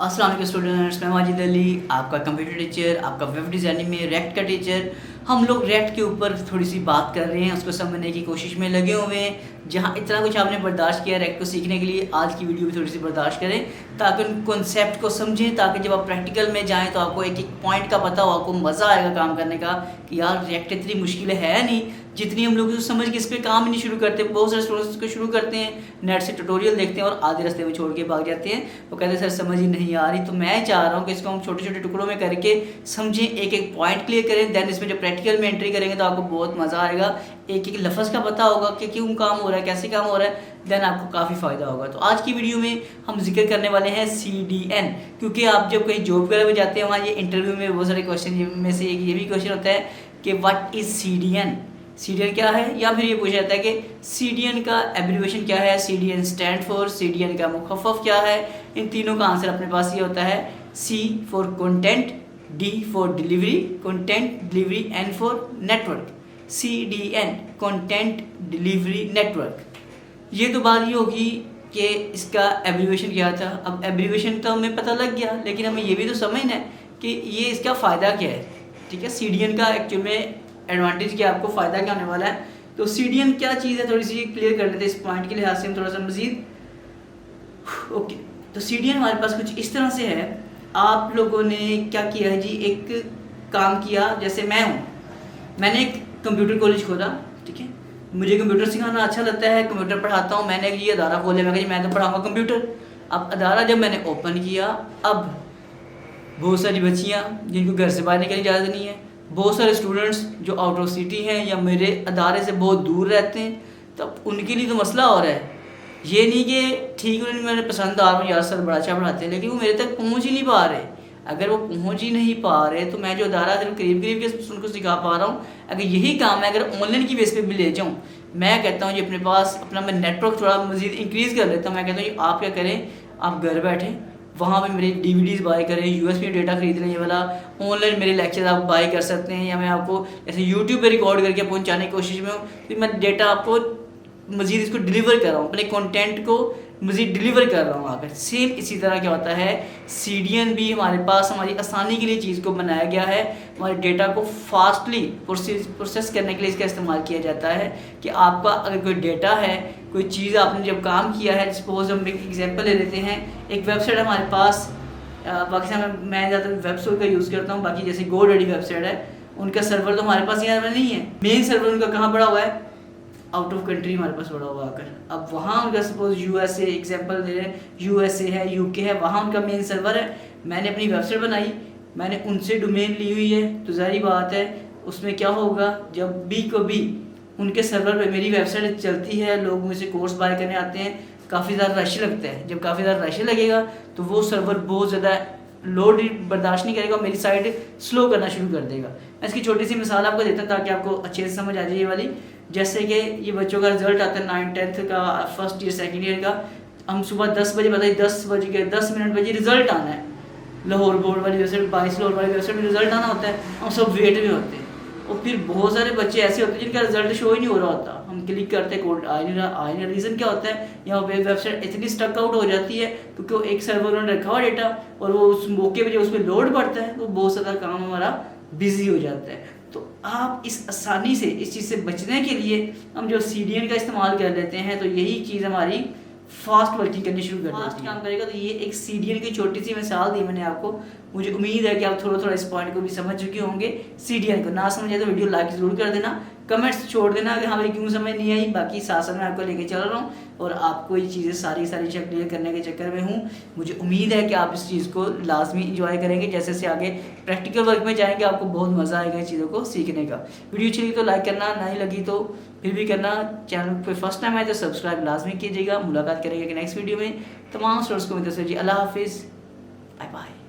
अस्सलाम वालेकुम स्टूडेंट्स, मैं माजिद अली, आपका कंप्यूटर टीचर, आपका वेब डिज़ाइनिंग में रेक्ट का टीचर। हम लोग रेक्ट के ऊपर थोड़ी सी बात कर रहे हैं, उसको समझने की कोशिश में लगे हुए हैं। जहां इतना कुछ आपने बर्दाश्त किया रेक्ट को सीखने के लिए, आज की वीडियो भी थोड़ी सी बर्दाश्त करें ताकि उन कॉन्सेप्ट को समझें, ताकि जब आप प्रैक्टिकल में जाएँ तो आपको एक एक पॉइंट का पता हो, आपको मज़ा आएगा काम करने का कि यार रेक्ट इतनी मुश्किल है नहीं जितनी हम लोग समझ के इस पर काम ही नहीं शुरू करते। बहुत सारे स्टूडेंट्स को शुरू करते हैं, नेट से ट्यूटोरियल देखते हैं और आधे रास्ते में छोड़ के भाग जाते हैं। वो कहते हैं सर समझ ही नहीं आ रही। तो मैं चाह रहा हूँ कि इसको हम छोटे छोटे टुकड़ों में करके समझें, एक एक पॉइंट क्लियर करें, देन इसमें जब प्रैक्टिकल में एंट्री करेंगे तो आपको बहुत मज़ा आएगा। एक एक लफ्ज़ का पता होगा कि क्यों काम हो रहा है, कैसे काम हो रहा है, देन आपको काफ़ी फ़ायदा होगा। तो आज की वीडियो में हम जिक्र करने वाले हैं CDN, क्योंकि आप जब कहीं जॉब वगैरह में जाते हैं वहाँ ये इंटरव्यू में बहुत सारे क्वेश्चन में से एक ये भी क्वेश्चन होता है कि व्हाट इज़ CDN, CDN क्या है, या फिर ये पूछा जाता है कि CDN का एब्रीविएशन क्या है, CDN स्टैंड फॉर, CDN का मुखफ़फ़ क्या है। इन तीनों का आंसर अपने पास ये होता है C for content, D for delivery, content delivery, N for network. CDN content delivery network. ये तो बात ये होगी कि इसका एब्रीविएशन क्या था। अब एब्रीविएशन तो हमें पता लग गया, लेकिन हमें ये भी तो समझना है कि ये इसका फ़ायदा क्या है। ठीक है, CDN का एक्चुअल में एडवांटेज क्या, आपको फ़ायदा क्या होने वाला है। तो CDN क्या चीज़ है, थोड़ी सी क्लियर कर लेते हैं इस पॉइंट के लिहाज से हम थोड़ा सा मज़ीद। ओके, तो CDN हमारे पास कुछ इस तरह से है। आप लोगों ने क्या किया है जी, एक काम किया, जैसे मैं हूँ, मैंने एक कंप्यूटर कॉलेज खोला। ठीक है, मुझे कंप्यूटर सिखाना अच्छा लगता है, कंप्यूटर पढ़ाता हूँ। मैंने ये अदारा खोला, मैं कहा जी मैं तो पढ़ाऊँगा कंप्यूटर। अब अदारा जब मैंने ओपन किया, अब बहुत सारी बच्चियाँ जिनको घर से बाहर निकलने की इजाज़त नहीं है, बहुत सारे स्टूडेंट्स जो आउट ऑफ सिटी हैं या मेरे अदारे से बहुत दूर रहते हैं, तब उनके लिए तो मसला हो रहा है। ये नहीं कि ठीक उन्हें मेरे पसंद आ रहा हूँ, यार सर बड़ा अच्छा पढ़ाते हैं, लेकिन वो मेरे तक पहुँच ही नहीं पा रहे। अगर वो पहुँच ही नहीं पा रहे तो मैं जो अदारा सिर्फ करीब करीब के उनको सिखा पा रहा हूँ, अगर यही काम मैं अगर ऑनलाइन की बेस पे भी ले जाऊँ, मैं कहता हूँ जी अपने पास अपना मैं नेटवर्क थोड़ा मज़ीद इंक्रीज़ कर लेता हूँ। मैं कहता हूँ जी आप क्या करें, आप घर बैठे वहाँ पे मेरे DVDs बाय करें, USB डेटा खरीद लें, ये वाला ऑनलाइन मेरे लेक्चर आप बाय कर सकते हैं, या मैं आपको ऐसे YouTube पे रिकॉर्ड करके पहुँचाने की कोशिश में हूँ कि मैं डेटा आपको मज़ीद इसको डिलीवर कर रहा हूँ, अपने कंटेंट को मज़ीद डिलीवर कर रहा हूँ आकर। सेम इसी तरह क्या होता है, CDN भी हमारे पास हमारी आसानी के लिए चीज़ को बनाया गया है। हमारे डेटा को फास्टली प्रोसेस करने के लिए इसका इस्तेमाल किया जाता है कि आपका अगर कोई डेटा है, कोई चीज़ आपने जब काम किया है, सपोज हम एक एग्जांपल ले लेते हैं, एक वेबसाइट हमारे पास, पाकिस्तान में मैं ज़्यादातर वेबसाइट का यूज़ करता हूँ, बाकी जैसे GoDaddy वेबसाइट है, उनका सर्वर तो हमारे पास यहाँ में नहीं है। मेन सर्वर उनका कहाँ पड़ा हुआ है, आउट ऑफ कंट्री हमारे पास पड़ा हुआ आकर। अब वहाँ उनका सपोज USA एग्जांपल दे रहे हैं, USA है, UK है, वहाँ उनका मेन सर्वर है। मैंने अपनी वेबसाइट बनाई, मैंने उनसे डोमेन ली हुई है, तो ज़ाहिर बात है उसमें क्या होगा, जब भी कभी उनके सर्वर पे मेरी वेबसाइट चलती है, लोग मुझसे कोर्स बाय करने आते हैं, काफ़ी ज़्यादा रश लगता है। जब काफ़ी ज़्यादा रश लगेगा तो वो सर्वर बहुत ज़्यादा लोड बर्दाश्त नहीं करेगा, मेरी साइट स्लो करना शुरू कर देगा। मैं इसकी छोटी सी मिसाल आपको देता हूँ ताकि आपको अच्छे से समझ आ जाए ये वाली। जैसे कि ये बच्चों का रिजल्ट आता है 9th 10th का, फर्स्ट ईयर सेकेंड ईयर का। हम सुबह 10 बजे, बताइए 10:10 बजे रिजल्ट आना है। लाहौर बोर्ड वाली वेबसाइट, 22 लाहौर वाली वेबसाइट में रिजल्ट आना होता है, हम सब वेट में होते हैं। और फिर बहुत सारे बच्चे ऐसे होते हैं जिनका रिजल्ट शो ही नहीं हो रहा होता, हम क्लिक करते हैं कोड आ नहीं रहा। रीज़न क्या होता है, यहाँ पे वेबसाइट इतनी स्टक आउट हो जाती है क्योंकि एक सर्वर उन्होंने रखा हुआ डेटा, और वो उस मौके पे जो उसमें लोड पड़ता है तो बहुत सारा काम हमारा बिजी हो जाता है। तो आप इस आसानी से इस चीज़ से बचने के लिए हम जो CDN का इस्तेमाल कर लेते हैं, तो यही चीज़ हमारी फास्ट वर्किंग करनी शुरू कर देती है, काम करेगा। तो ये एक CDN की छोटी सी मिसाल दी मैंने आपको। मुझे उम्मीद है कि आप थोड़ा थोड़ा इस पॉइंट को भी समझ चुके होंगे। CDN को ना समझे तो वीडियो लाइक ज़रूर कर देना, कमेंट्स छोड़ देना कि हमें क्यों समझ नहीं आई। बाकी साथ साथ मैं आपको लेके चल रहा हूँ और आपको ये चीज़ें सारी क्लियर करने के चक्कर में हूँ। मुझे उम्मीद है कि आप इस चीज़ को लाजमी इंजॉय करेंगे। जैसे जैसे आगे प्रैक्टिकल वर्क में जाएंगे आपको बहुत मज़ा आएगा इन चीज़ों को सीखने का। वीडियो अच्छी लगी तो लाइक करना, नहीं लगी तो फिर भी करना। चैनल पे फर्स्ट टाइम आए तो सब्सक्राइब लाजमी कीजिएगा। मुलाकात करेंगे कि नेक्स्ट वीडियो में। तमाम स्टूडेंट्स को मिलते हैं जी, अल्लाह हाफिज़, बाय बाय।